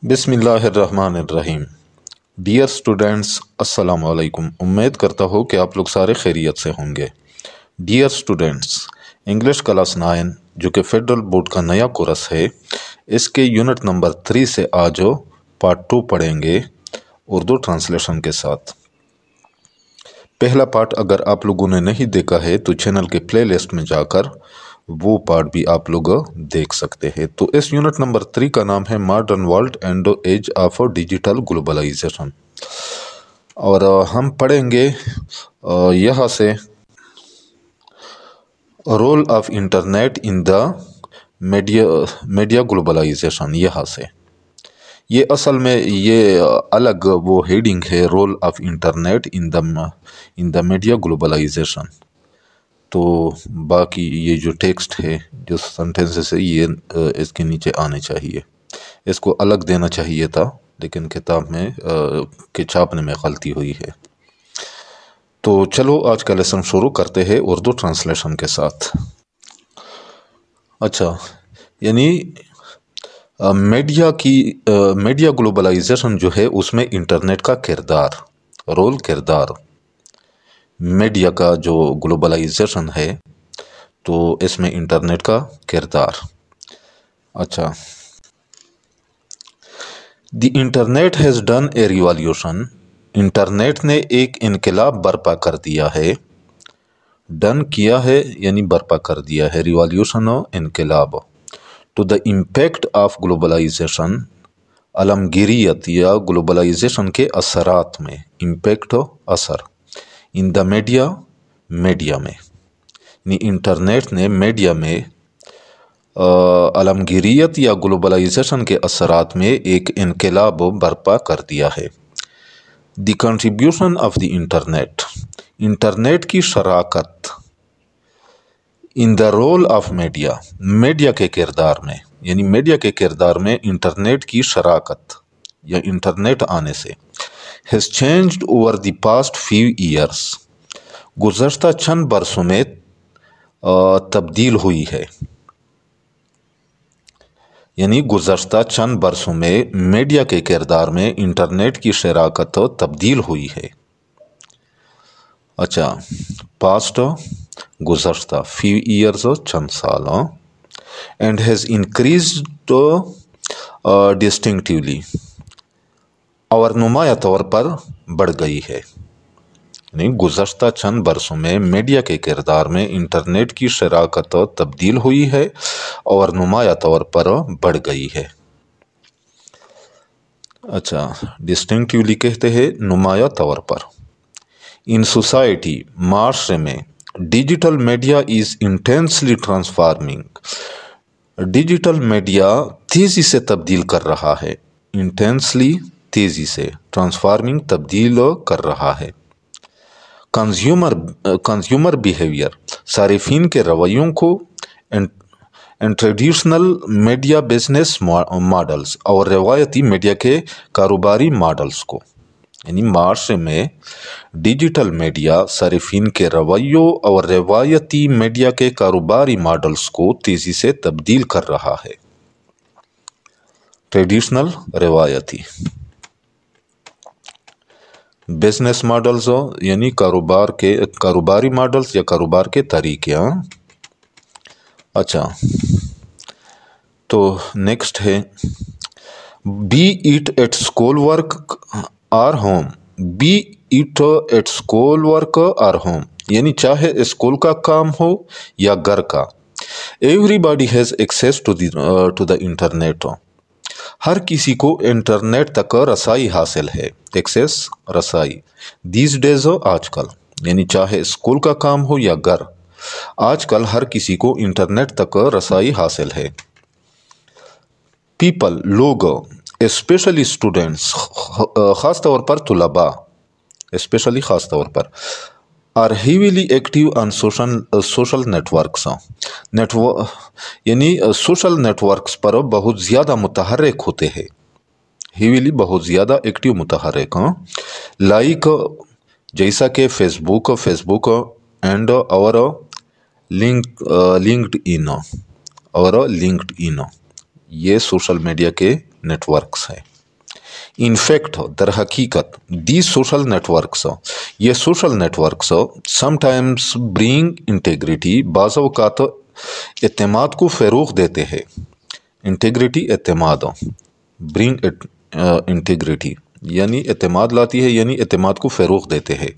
बिस्मिल्लाहिर्रहमानिर्रहीम। Dear students, अस्सलाम वालेकुम। उम्मीद करता हूँ कि आप लोग सारे खैरियत से होंगे। डियर स्टूडेंट्स, इंग्लिश क्लास 9 जो कि फेडरल बोर्ड का नया कोर्स है, इसके यूनिट नंबर 3 से आज पार्ट 2 पढ़ेंगे उर्दू ट्रांसलेशन के साथ। पहला पार्ट अगर आप लोगों ने नहीं देखा है तो चैनल के प्ले लिस्ट में जाकर वो पार्ट भी आप लोग देख सकते हैं। तो इस यूनिट नंबर 3 का नाम है modern world and age of digital globalisation, और हम पढ़ेंगे यहाँ से role of internet in the media globalisation. यहाँ से ये असल में ये अलग वो हेडिंग है, role of internet in the media globalisation. तो बाकी ये जो टेक्स्ट है, जो सेंटेंसेस है, ये इसके नीचे आने चाहिए। इसको अलग देना चाहिए था, लेकिन किताब में के छापने में गलती हुई है। तो चलो आज का लेसन शुरू करते हैं उर्दू ट्रांसलेशन के साथ। अच्छा, यानी मीडिया ग्लोबलाइजेशन जो है उसमें इंटरनेट का किरदार, रोल, किरदार, मीडिया का जो ग्लोबलाइजेशन है तो इसमें इंटरनेट का किरदार। अच्छा, the internet has done A revolution. Internet ने एक इनकलाब बर्पा कर दिया है। डन किया है यानी बर्पा कर दिया है, रिवॉल्यूशन और इनकलाब। To the impact of globalisation, आलमगीरियत या ग्लोबलाइजेशन के असरात में, इम्पैक्ट असर, इन द मीडिया, मीडिया में, यानी इंटरनेट ने मीडिया में आलमगीरियत या ग्लोबलाइजेशन के असरात में एक इनकलाब बर्पा कर दिया है। The contribution of the internet, internet की शराकत, in the role of media, media के किरदार में, यानी मीडिया के किरदार में इंटरनेट की शराकत या इंटरनेट आने से, has changed over the past few years, गुज़श्ता चंद बरसों में तब्दील हुई है। यानी गुज़श्ता चंद बरसों में मीडिया के किरदार में इंटरनेट की शराकत तब्दील हुई है। अच्छा, पास्ट गुज़श्ता, फ्यू ईयर्स चंद साल, एंड हैज़ इंक्रीज्ड डिस्टिंक्टिवली, और नुमाया तौर पर बढ़ गई है। यानी गुज़श्ता चंद बरसों में मीडिया के किरदार में इंटरनेट की शराकत तब्दील हुई है और नुमाया तौर पर बढ़ गई है। अच्छा, डिस्टिंक्टिवली कहते हैं नुमाया तौर पर। इन सोसाइटी, माशरे में, digital media is intensely transforming, digital media तेज़ी से तब्दील कर रहा है। इंटेंसली, तेज़ी से, ट्रांसफार्मिंग, तब्दील कर रहा है। कंज्यूमर बिहेवियर, सारिफिन के रवैयों को, and traditional media business models, और रवायती मीडिया के कारोबारी मॉडल्स को, यानी माशरे में डिजिटल मीडिया सारिफिन के रवैयों और रवायती मीडिया के कारोबारी मॉडल्स को तेज़ी से तब्दील कर रहा है। ट्रेडिशनल, रवायती, बिजनेस मॉडल्स यानी कारोबारी मॉडल्स या कारोबार के तरीके। अच्छा, तो नेक्स्ट है be it at school work or home, be it at school work or home, यानी चाहे स्कूल का काम हो या घर का, everybody has access to the internet, हर किसी को इंटरनेट तक रसाई हासिल है। एक्सेस, रसाई, दीज डेज, आजकल, यानी चाहे स्कूल का काम हो या घर, आजकल हर किसी को इंटरनेट तक रसाई हासिल है। पीपल, लोग, स्पेशली स्टूडेंट्स, ख़ास तौर पर तुलबा, स्पेशली ख़ास तौर पर, are heavily active on social networks, यानी सोशल नेटवर्क्स पर बहुत ज़्यादा मुतहर्रिक होते हैं। हेवीली, बहुत ज़्यादा, एक्टिव, मुतहर्रिक, लाइक, जैसा कि फेसबुक एंड और लिंक्डइन, ये सोशल मीडिया के नेटवर्क्स हैं। इनफैक्ट दर हकीकत these social networks, ये social networks sometimes bring integrity, बाज़ औक़ात एतमाद को फ़रोग़ देते हैं। इंटेग्रिटी एतमाद, bring integrity यानी एतमाद लाती है, यानी एतमाद को फ़रोग़ देते हैं।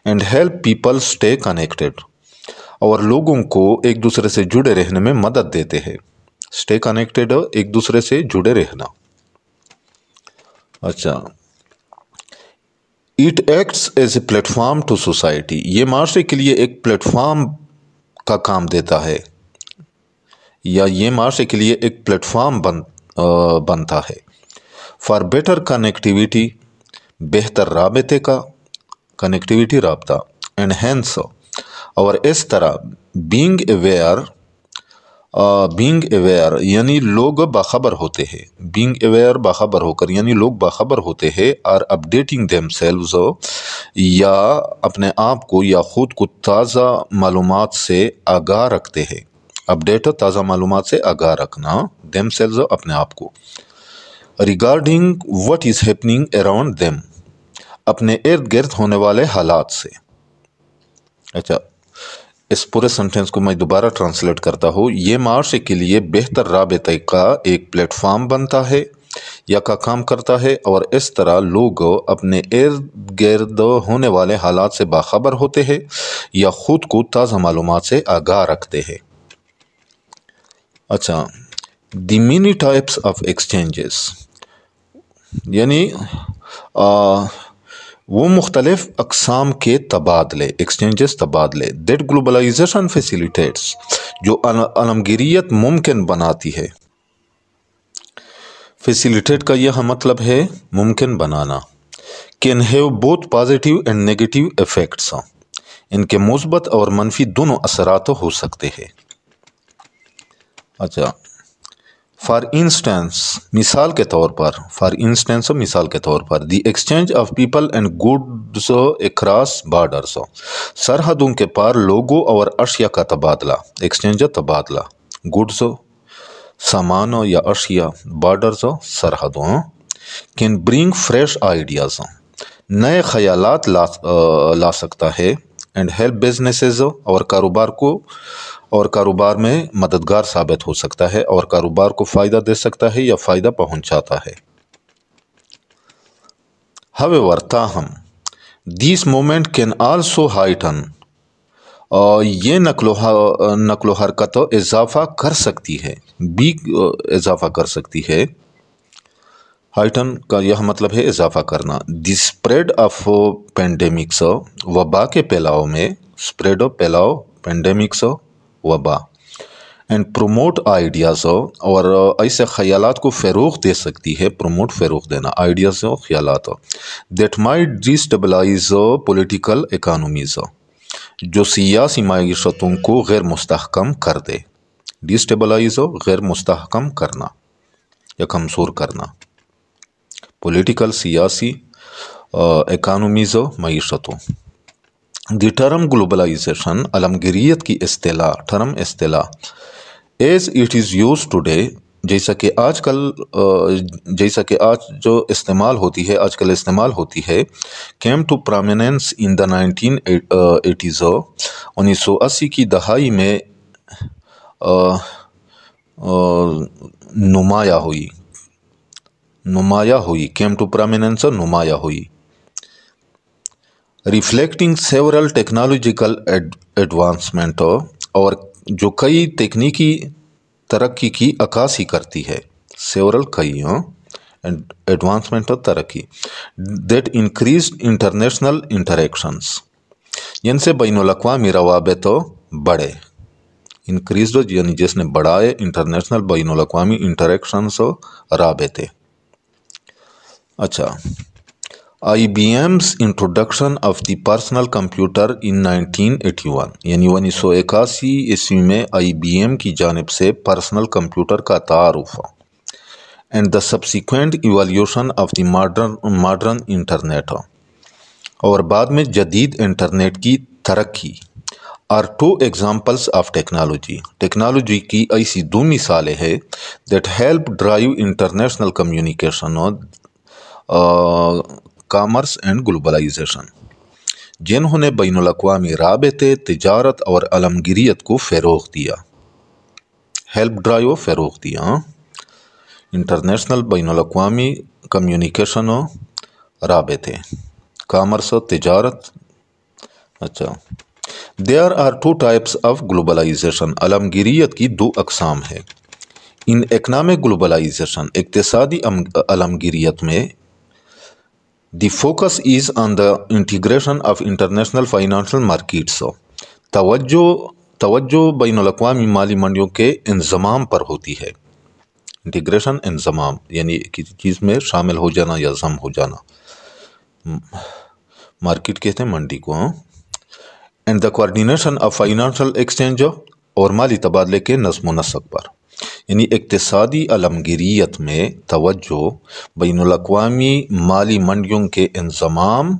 And help people stay connected, और लोगों को एक दूसरे से जुड़े रहने में मदद देते हैं। स्टे कनेक्टेड, एक दूसरे से जुड़े रहना। अच्छा, it acts as a platform to society, ये माशरे के लिए एक प्लेटफॉर्म का काम देता है, या ये माशरे के लिए एक प्लेटफॉर्म बनता है। फॉर बेटर कनेक्टिविटी, बेहतर राबते का, कनेक्टिविटी राबता। एंड हैंस, और इस तरह बीइंग अवेयर यानी लोग बाखबर होते हैं। बीइंग अवेयर बाखबर होकर, यानी लोग बाखबर होते हैं। आर अपडेटिंग देमसेल्व्स, या अपने आप को या ख़ुद को ताज़ा मालूमात से आगाह रखते हैं। अपडेट ताज़ा मालूमात से आगाह रखना, देमसेल्व्स अपने आप को। Regarding what is happening around them, अपने इर्द गिर्द होने वाले हालात से। अच्छा, इस पूरे सेंटेंस को मैं दोबारा ट्रांसलेट करता हूँ। ये माशरे के लिए बेहतर राबते का एक प्लेटफॉर्म बनता है या का काम करता है, और इस तरह लोग अपने इर्द गिर्द होने वाले हालात से बाखबर होते हैं या ख़ुद को ताज़ा मालूमात से आगाह रखते हैं। अच्छा, the many types of exchanges, यानी वो मुख्तलिफ अक़साम के तबादले, एक्सचेंजेस तबादले। दैट ग्लोबलाइजेशन फैसिलिटेट्स, जो आलमगीरियत मुमकिन बनाती है। फैसिलिटेट का यह मतलब है मुमकिन बनाना। Can have both positive and negative effects, इनके मुस्बत और मनफी दोनों असरात हो सकते हैं। अच्छा, फॉर इंस्टेंस, मिसाल के तौर पर, फॉर इंस्टेंस मिसाल के तौर पर, the exchange of people and goods across borders, सरहदों के पार लोगों और अशिया का तबादला। एक्सचेंज तबादला, गुड्स सामान या अशिया, बॉर्डर्स सरहदों। कैन ब्रिंग फ्रेश आइडियाज़, नए ख्यालात ला सकता है। एंड हेल्प बिजनेसेस, और कारोबार में मददगार साबित हो सकता है, और कारोबार को फ़ायदा दे सकता है या फ़ायदा पहुंचाता है। हावेवर, ताहम, this moment can also heighten, ये नक्लो हरकत इजाफ़ा कर सकती है, भी इजाफ़ा कर सकती है। हाइटन का यह मतलब है इजाफ़ा करना। द स्प्रेड ऑफ पेंडेमिक्स, वबा के फैलाव में, स्प्रेड ऑफ फैलाव, पेंडेमिक्स वबा। एंड प्रोमोट आइडियाज़, और ऐसे ख्यालात को फ़रोग़ दे सकती है। प्रोमोट, फ़रोग़ देना, आइडियाज़ और ख्यालात। दैट माइट डिस्टेबलाइज पॉलिटिकल इकानमीज़, जो सियासी माईशतों को गैर मुस्तहकम कर दे। डिस्टेबलाइज, गैर मुस्तहकम करना या कमज़ोर करना। पॉलिटिकल, सियासी, इकानमीज़, मईशतों। द टर्म ग्लोबलाइजेशन, अलमगीरियत की इस्तिलाह, टर्म इस्तिलाह, as it is use today, जैसा कि आज जो इस्तेमाल होती है, आजकल इस्तेमाल होती है। Came to prominence in the 1980s, 1980 की दहाई में नुमाया हुई। केम टू प्रोमिनेंस, नुमाया हुई। रिफ्लेक्टिंग सेवरल टेक्नोलॉजिकल एडवांसमेंट, और जो कई तकनीकी तरक्की की अक्कासी करती है। सेवरल, कई, एडवांसमेंट और तरक्की। दैट इंक्रीज्ड इंटरनेशनल इंटरेक्शंस, जिनसे बैनुल-अक़वामी रवाबित बढ़े। इंक्रीज्ड यानी जिसने बढ़ाए, इंटरनेशनल बैनुल-अक़वामी इंटरेक्शंस, राबिते। अच्छा, IBM's introduction of the personal computer इन 1981, यानी 1981 ईस्वी में IBM की जानिब से पर्सनल कंप्यूटर का तारुफ। And the subsequent evolution of the modern internet, और बाद में जदीद इंटरनेट की तरक्की। Are two examples of technology, technology की ऐसी दो मिसालें हैं। That help drive international communication, commerce and globalisation, जिन्होंने बैनुल-अक़वामी राबते, तिजारत और आलमगीरियत को फ़रोग़ दिया, हेल्प ड्राइव फ़रोग़ दिया। इंटरनेशनल बैनुल-अक़वामी कम्युनिकेशन राबते, कॉमर्स तिजारत। अच्छा, there are two types of globalisation, आलमगीरियत की दो अक़साम है। इन इकनॉमिक ग्लोबलाइजेशन, इक़्तिसादी आलमगीरियत में, the focus is on the integration of international financial markets, तवज्जो बैनुल-अक़वामी माली मंडियों के इंज़माम पर होती है। इंटीग्रेशन, इंज़माम यानी किसी चीज़ में शामिल हो जाना या ज़म हो जाना, मार्केट कहते हैं मंडी को। And the coordination of financial exchange, और माली तबादले के नज़्म व नस्क पर, यानी इक़्तिसादी आलमगीरियत में तवज्जो बैनुल-अक़वामी माली मंडियों के इंज़माम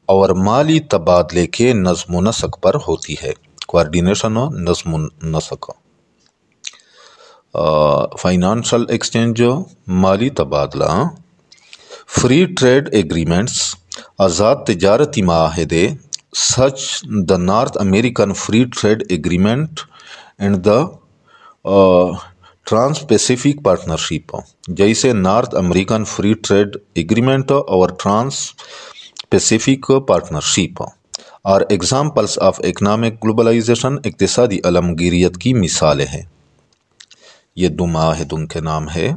और माली तबादले के नज़्म व नस्क पर होती है। कोऑर्डिनेशन और नज़्म व नस्क, फाइनेंशियल एक्सचेंज, माली तबादला। फ्री ट्रेड एग्रीमेंट्स, आज़ाद तिजारती माहदे, such the North American Free Trade Agreement and the Trans Pacific Partnership, जैसे North American Free Trade Agreement और ट्रांस पैसिफिक पार्टनरशिप, और एग्जाम्पल्स ऑफ इकनॉमिक ग्लोबलाइजेशन, इक़्तिसादी आलमगीरियत की मिसालें हैं। ये दो माहदों के नाम है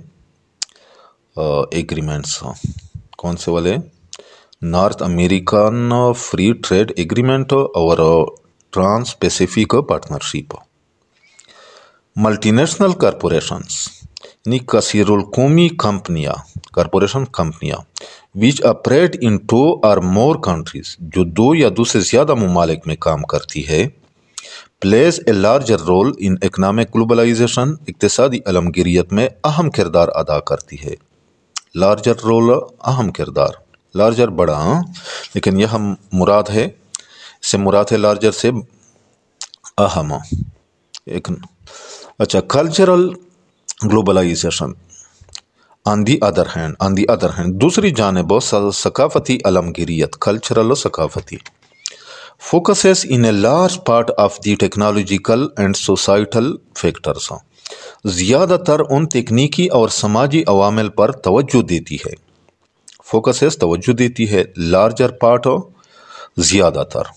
एग्रीमेंट्स। कौन से वाले? North American Free Trade Agreement और Trans Pacific Partnership. Multinational corporations, यानी कसीरुल कौमी कंपनियाँ, कॉरपोरेशन कंपनियाँ, विच ऑपरेट इन 2 और मोर कंट्रीज, जो 2 या 2 से ज़्यादा ममालिक में काम करती है, plays a larger role in economic globalisation, इक़्तिसादी आलमगीरियत में अहम किरदार अदा करती है। लार्जर रोल, अहम किरदार, लार्जर बड़ा, लेकिन यह मुराद है, इससे मुराद है लार्जर से अहम एक। अच्छा, cultural globalisation, on the other hand, दूसरी जानिब सकाफती आलमगीरियत, कल्चरल सकाफती, focuses in a large part of the technological and societal factors, ज़्यादातर उन तकनीकी और समाजी अवामिल पर तवज्जो देती है। फोकसेस तवज्जो देती है, लार्जर पार्ट ज़्यादातर,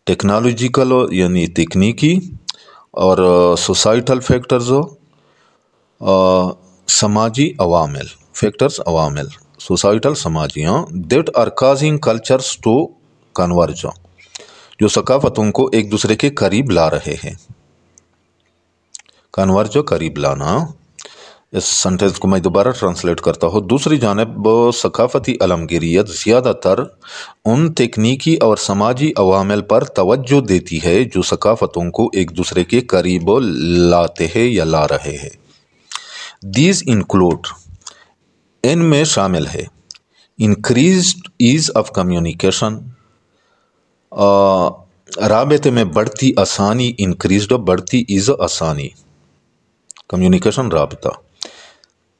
टेक्नोलॉजिकल यानी तकनीकी, और सोसाइटल फैक्टर्स समाजी अवामिल, फैक्टर्स अवामिल, सोसाइटल समाजी, that are causing cultures to converge, जो सकाफतों को एक दूसरे के करीब ला रहे हैं। कन्वर्ज, करीब लाना। इस सेंटेंस को मैं दोबारा ट्रांसलेट करता हूँ। दूसरी जानिब सकाफती आलमगीरियत ज़्यादातर उन तकनीकी और समाजी अवामिल पर तवज्जो देती है जो सकाफतों को एक दूसरे के करीब लाते हैं या ला रहे हैं। दीज इंक्लूड, इनमें शामिल है, इंक्रीज्ड ईज़ ऑफ कम्युनिकेशन, राबते में बढ़ती आसानी, इंक्रीज्ड बढ़ती ईज़ आसानी, कम्युनिकेशन राबता।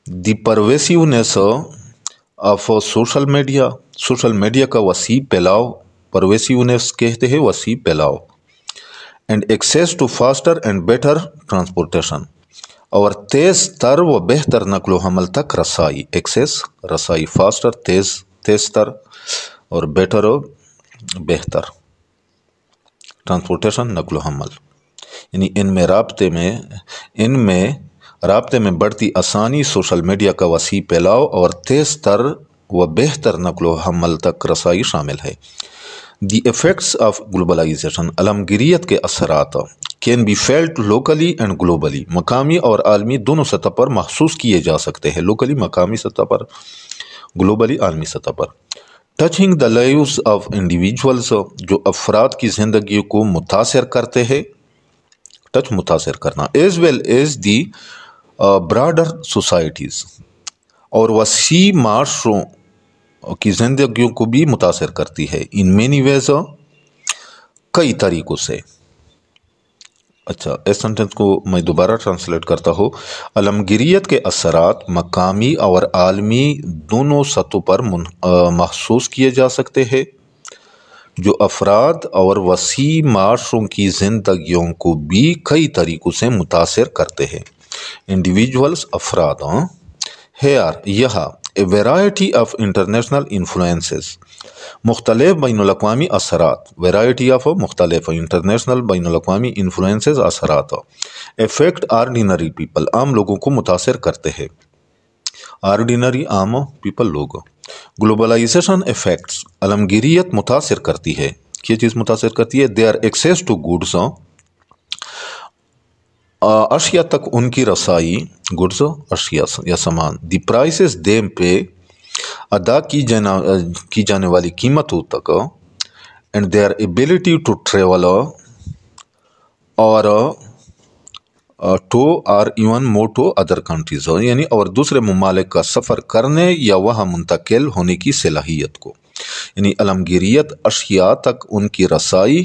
The pervasiveness of social media, social media का वसी फैलाव, परवेसिवनेस कहते हैं वसी फैलाव। And access to faster and better transportation, और तेज़ तर व बेहतर नकलो हमल तक रसाई, एक्सेस रसाई, फास्टर तेज़ तर, और बेटर बेहतर, ट्रांसपोर्टेशन नकलो हमल, यानी इनमें राब्ते में बढ़ती आसानी, सोशल मीडिया का वसी फैलाव और तेज़ तर व बेहतर नकलो हमल तक रसाई शामिल है। दी इफ़ेक्ट्स ऑफ ग्लोबलाइजेशन, आलमगीरियत के असरात, can be felt locally and globally, मकामी और आलमी दोनों सतह पर महसूस किए जा सकते हैं। लोकली मकामी सतह पर, ग्लोबली आलमी सतह पर। Touching the lives of individuals, जो अफराद की ज़िंदगी को मुतासर करते हैं, टच मुतासर करना, as well as the broader societies, और वसी माशरों की ज़िंदगियों को भी मुतासर करती है। इन मेनी वेज, कई तरीक़ों से, اچھا، اس سنٹنس کو میں دوبارہ ٹرانسلیٹ کرتا ہوں۔ عالمگیریت کے اثرات مقامی اور عالمی دونوں سطحوں پر محسوس کیے جا سکتے ہیں، جو افراد اور وسیع معاشروں کی زندگیوں کو بھی کئی طریقوں سے متاثر کرتے ہیں۔ انڈیویجولز افراد ہیئر یہاں a variety of international influences مختلف بین الاقوامی اثرات، ویرائٹی آف مختلف انٹرنیشنل بین الاقوامی انفلوئنسز اثرات افیکٹ آرڈینری پیپل عام لوگوں کو متاثر کرتے ہیں۔ آرڈینری عام پیپل لوگ۔ گلوبلائزیشن افیکٹس عالمگیریت متاثر کرتی ہے، یہ چیز متاثر کرتی ہے۔ دیئر ایکسیس ٹو گڈس اشیاء تک ان کی رسائی، گڈس اشیاء یا سامان، دی پرائسز دیم پہ ادا کی جانے والی قیمتوں تک، and their ability to travel اور ٹو اور even more to other countries, یعنی اور دوسرے ممالک کا سفر کرنے یا وہاں منتقل ہونے کی صلاحیت کو، یعنی عالمگیریت اشیاء تک ان کی رسائی،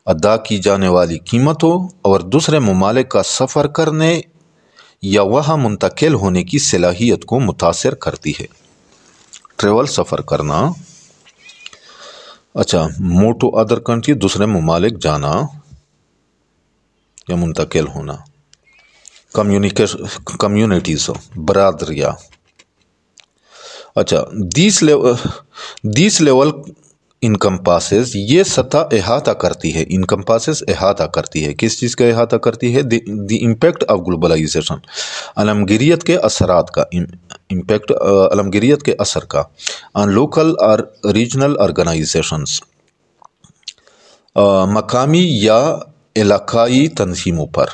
ادا کی جانے والی قیمتوں اور دوسرے ممالک کا سفر کرنے یا وہاں منتقل ہونے کی صلاحیت کو متاثر کرتی ہے۔ ٹریول سفر کرنا، اچھا، موو ٹو ادر کنٹری دوسرے ممالک جانا یا منتقل ہونا۔ کمیونٹیز برادریاں، اچھا، دیس لیول انکمپاسز یہ سطح احاطہ کرتی ہے، انکمپاسز احاطہ کرتی ہے، کس چیز کا احاطہ کرتی ہے؟ دی امپیکٹ آف گلوبلائزیشن عالمگیریت کے اثرات کا، امپیکٹ عالمگیریت کے اثر کا آن لوکل اور ریجنل آرگنائزیشنز مقامی یا علاقائی تنظیموں پر،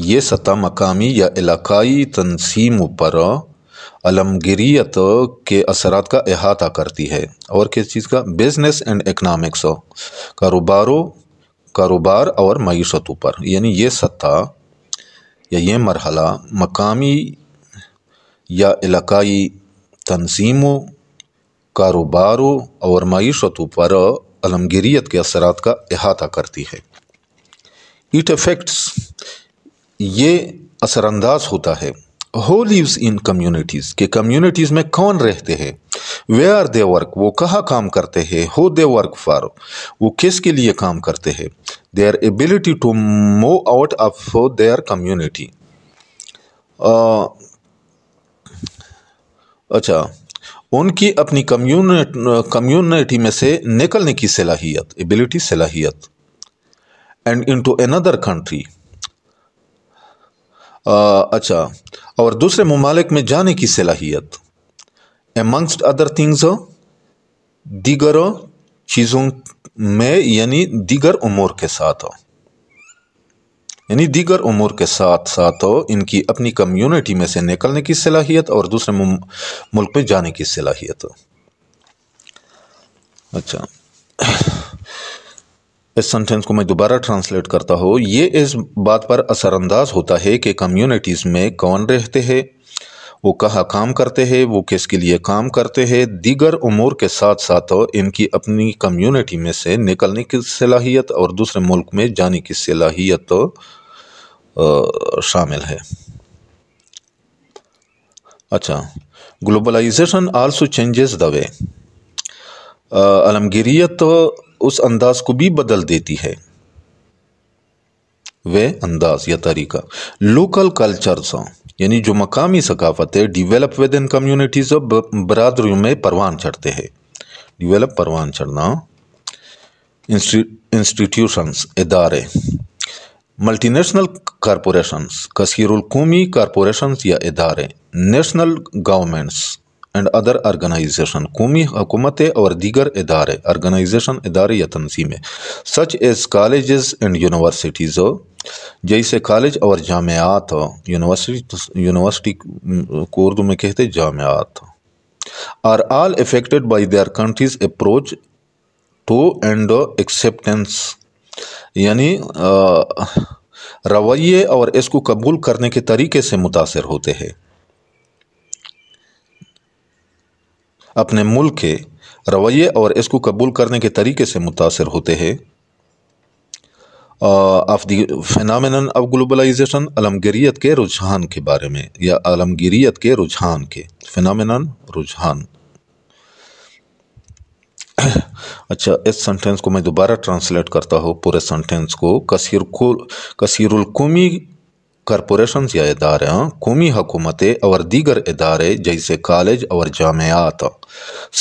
یہ سطح مقامی یا علاقائی تنظیموں پر عالمگیریت کے اثرات کا احاطہ کرتی ہے۔ اور کس چیز کا؟ بزنس اینڈ اکنامکس کاروبار اور معیشتوں پر، یعنی یہ سطح یا یہ مرحلہ مقامی یا علاقائی تنظیموں، کاروباروں اور معیشتوں پر عالمگیریت کے اثرات کا احاطہ کرتی ہے۔ اٹ افیکٹس یہ اثر انداز ہوتا ہے۔ ہو لیوز ان کمیونٹیز کہ کمیونٹیز میں کون رہتے ہیں، ویئر دے ورک وہ کہاں کام کرتے ہیں، ہو دے ورک فار وہ کس کے لیے کام کرتے ہیں، their ability to move out of their community, اچھا، ان کی اپنی کمیونٹی میں سے نکلنے کی صلاحیت، ایبلٹی صلاحیت، اینڈ انٹو اندر کنٹری، اچھا، اور دوسرے ممالک میں جانے کی صلاحیت، amongst other things دیگر چیزوں میں، یعنی دیگر امور کے ساتھ، یعنی دیگر امور کے ساتھ ساتھ ان کی اپنی کمیونٹی میں سے نکلنے کی صلاحیت اور دوسرے ملک میں جانے کی صلاحیت۔ اچھا، اس سنٹنس کو میں دوبارہ ٹرانسلیٹ کرتا ہوں۔ یہ اس بات پر اثر انداز ہوتا ہے کہ کمیونٹیز میں کون رہتے ہیں، وہ کہاں کام کرتے ہیں، وہ کس کے لیے کام کرتے ہیں، دیگر امور کے ساتھ ساتھ ان کی اپنی کمیونٹی میں سے نکلنے کی صلاحیت اور دوسرے ملک میں جانے کی صلاحیت شامل ہے۔ اچھا، گلوبلائزیشن آلسو چینجز دا وے عالمگیریت اس انداز کو بھی بدل دیتی ہے، وہ انداز یا طریقہ، لوکل کلچرز یعنی جو مقامی ثقافت ہے، ڈیولپ ود ان کمیونٹیز برادریوں میں پروان چڑھتے ہیں، ڈیولپ پروان چڑھنا، انسٹیٹیوشنز ادارے، ملٹی نیشنل کارپوریشنز کثیر القومی کارپوریشنز یا ادارے، national governments and other organisation قومی حکومتیں اور دیگر ادارے، آرگنائزیشن ادارے یا تنظیمیں، such as colleges and universities جیسے کالج اور جامعات، یونیورسٹی کو اردو میں کہتے جامعات، are all affected by their countries approach to and acceptance, یعنی رویے اور اس کو قبول کرنے کے طریقے سے متاثر ہوتے ہیں، اپنے ملک کے رویے اور اس کو قبول کرنے کے طریقے سے متاثر ہوتے ہیں۔ آف دی فینامینن آف گلوبلائزیشن، عالمگیریت کے رجحان کے بارے میں، یا عالمگیریت کے رجحان کے، فینامینن رجحان۔ اچھا، اس سنٹینس کو میں دوبارہ ٹرانسلیٹ کرتا ہوں پورے سنٹینس کو۔ کثیر القومی کارپوریشنز یا ادارے، قومی حکومتیں اور دیگر ادارے جیسے کالج اور جامعات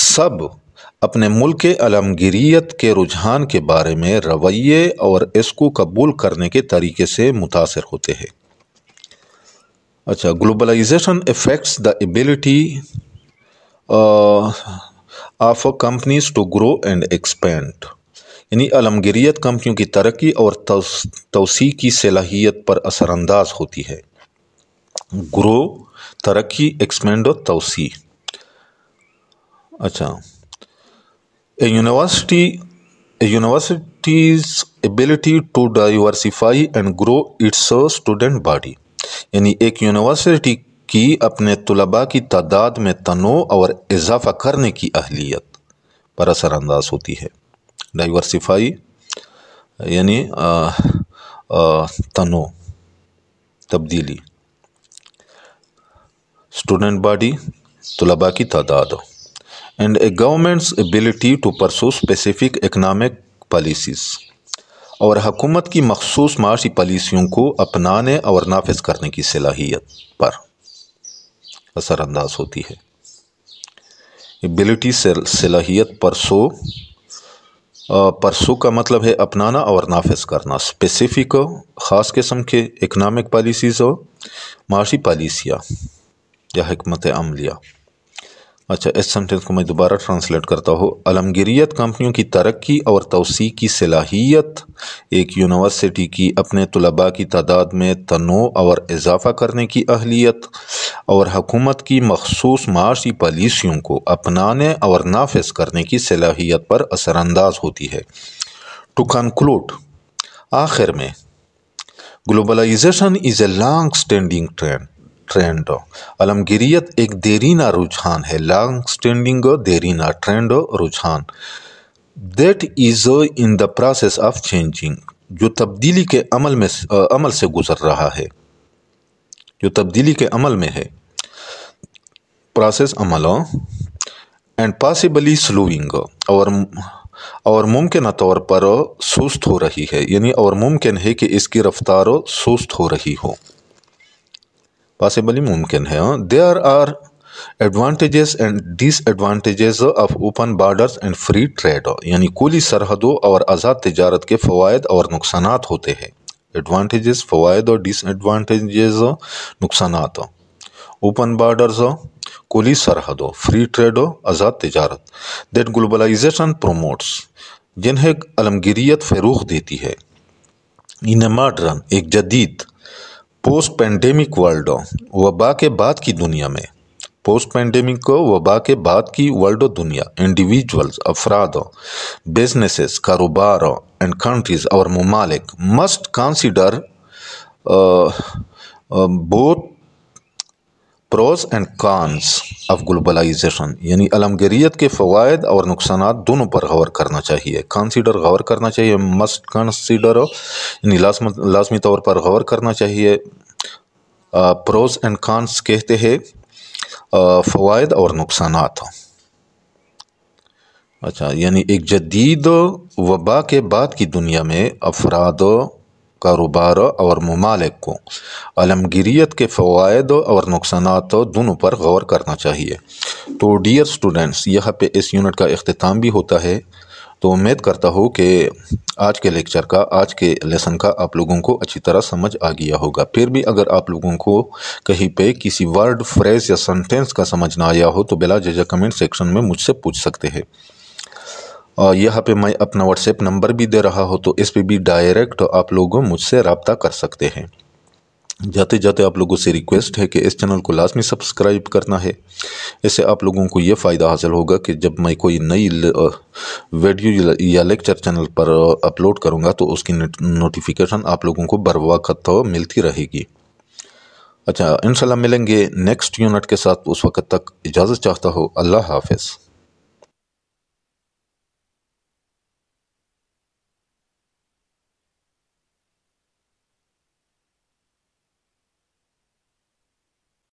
سب اپنے ملک کے عالمگیریت کے رجحان کے بارے میں رویے اور اس کو قبول کرنے کے طریقے سے متاثر ہوتے ہیں۔ اچھا، globalization affects the ability of companies to grow and expand, یعنی عالمگیریت کمپنیوں کی ترقی اور توسیع کی صلاحیت پر اثر انداز ہوتی ہے۔ گرو ترقی، ایکسپینڈ توسیع۔ اچھا، A university's ability to diversify and grow its student body، یعنی ایک یونیورسٹی کی اپنے طلباء کی تعداد میں تنوع اور اضافہ کرنے کی اہلیت پر اثر انداز ہوتی ہے۔ ڈائیورسیفائی یعنی تنوع، تبدیلی۔ اسٹوڈنٹ باڈی، طلباء کی تعداد۔ And a government's ability to pursue specific economic policies, اور حکومت کی مخصوص معاشی پالیسیوں کو اپنانے اور نافذ کرنے کی صلاحیت پر اثر انداز ہوتی ہے۔ ایبلٹی صلاحیت، پرسو کا مطلب ہے اپنانا اور نافذ کرنا، اسپیسیفک خاص قسم کے، اکنامک پالیسیز معاشی پالیسیاں یا حکمت عملیہ۔ اچھا، اس سنٹینس کو میں دوبارہ ٹرانسلیٹ کرتا ہوں۔ عالمگیریت کمپنیوں کی ترقی اور توسیع کی صلاحیت ایک یونیورسٹی کی اپنے طلباء کی تعداد میں تنوع اور اضافہ کرنے کی اہلیت اور حکومت کی مخصوص معاشی پالیسیوں کو اپنانے اور نافذ کرنے کی صلاحیت پر اثر انداز ہوتی ہے۔ ٹو کنکلوڈ، آخر میں، globalisation is a long standing trend, عالمگیریت ایک دیرینہ رجحان ہے، لانگ اسٹینڈنگ دیرینہ، ٹرینڈ رجحان، that is in the process of changing, جو تبدیلی کے عمل سے گزر رہا ہے، جو تبدیلی کے عمل میں ہے، پروسیس عمل، اینڈ پاسبلی سلوئنگ، اور ممکنہ طور پر سست ہو رہی ہے، یعنی اور ممکن ہے کہ اس کی رفتار سست ہو رہی ہو، پاسبلی ممکن ہے۔ There are advantages and disadvantages of open borders and free trade, یعنی کھلی سرحدوں اور آزاد تجارت کے فوائد اور نقصانات ہوتے ہیں۔ ایڈوانٹیجز فوائد اور ڈس ایڈوانٹیجز نقصانات۔ اوپن بارڈرز کھلی سرحدوں، فری ٹریڈ آزاد تجارت۔ دیٹ گلوبلائزیشن پروموٹس، جنہیں عالمگیریت فروغ دیتی ہے۔ ان اے ماڈرن، ایک جدید، پوسٹ پینڈیمک ورلڈ، وبا کے بعد کی دنیا میں، پوسٹ پینڈیمک وبا کے بعد کی ورلڈ دنیا، انڈیویجولز افراد، بزنسز کاروبار، اینڈ کنٹریز اور ممالک must consider both pros and cons of globalization, یعنی عالمگیریت کے فوائد اور نقصانات دونوں پر غور کرنا چاہیے۔ کنسیڈر غور کرنا چاہیے، مسٹ کنسیڈر یعنی لازمی طور پر غور کرنا چاہیے۔ پروز اینڈ کانس کہتے ہیں فوائد اور نقصانات۔ اچھا، یعنی ایک جدید وبا کے بعد کی دنیا میں افراد، کاروبار اور ممالک کو عالمگیریت کے فوائد اور نقصانات دونوں پر غور کرنا چاہیے۔ تو ڈیئر اسٹوڈنٹس، یہاں پہ اس یونٹ کا اختتام بھی ہوتا ہے۔ تو امید کرتا ہوں کہ آج کے لیکچر کا، آج کے لیسن کا آپ لوگوں کو اچھی طرح سمجھ آ گیا ہوگا۔ پھر بھی اگر آپ لوگوں کو کہیں پہ کسی ورڈ، فریز یا سنٹینس کا سمجھ نہ آیا ہو تو بلا جھجک کمنٹ سیکشن میں مجھ سے پوچھ سکتے ہیں۔ یہاں پہ میں اپنا واٹس ایپ نمبر بھی دے رہا ہوں، تو اس پہ بھی ڈائریکٹ آپ لوگ مجھ سے رابطہ کر سکتے ہیں۔ جاتے جاتے آپ لوگوں سے ریکویسٹ ہے کہ اس چینل کو لازمی سبسکرائب کرنا ہے۔ اس سے آپ لوگوں کو یہ فائدہ حاصل ہوگا کہ جب میں کوئی نئی ویڈیو یا لیکچر چینل پر اپلوڈ کروں گا تو اس کی نوٹیفیکیشن آپ لوگوں کو بر وقت ملتی رہے گی۔ اچھا، انشاءاللہ ملیں گے نیکسٹ یونٹ کے ساتھ، اس وقت تک اجازت چاہتا ہوں۔ اللہ حافظ۔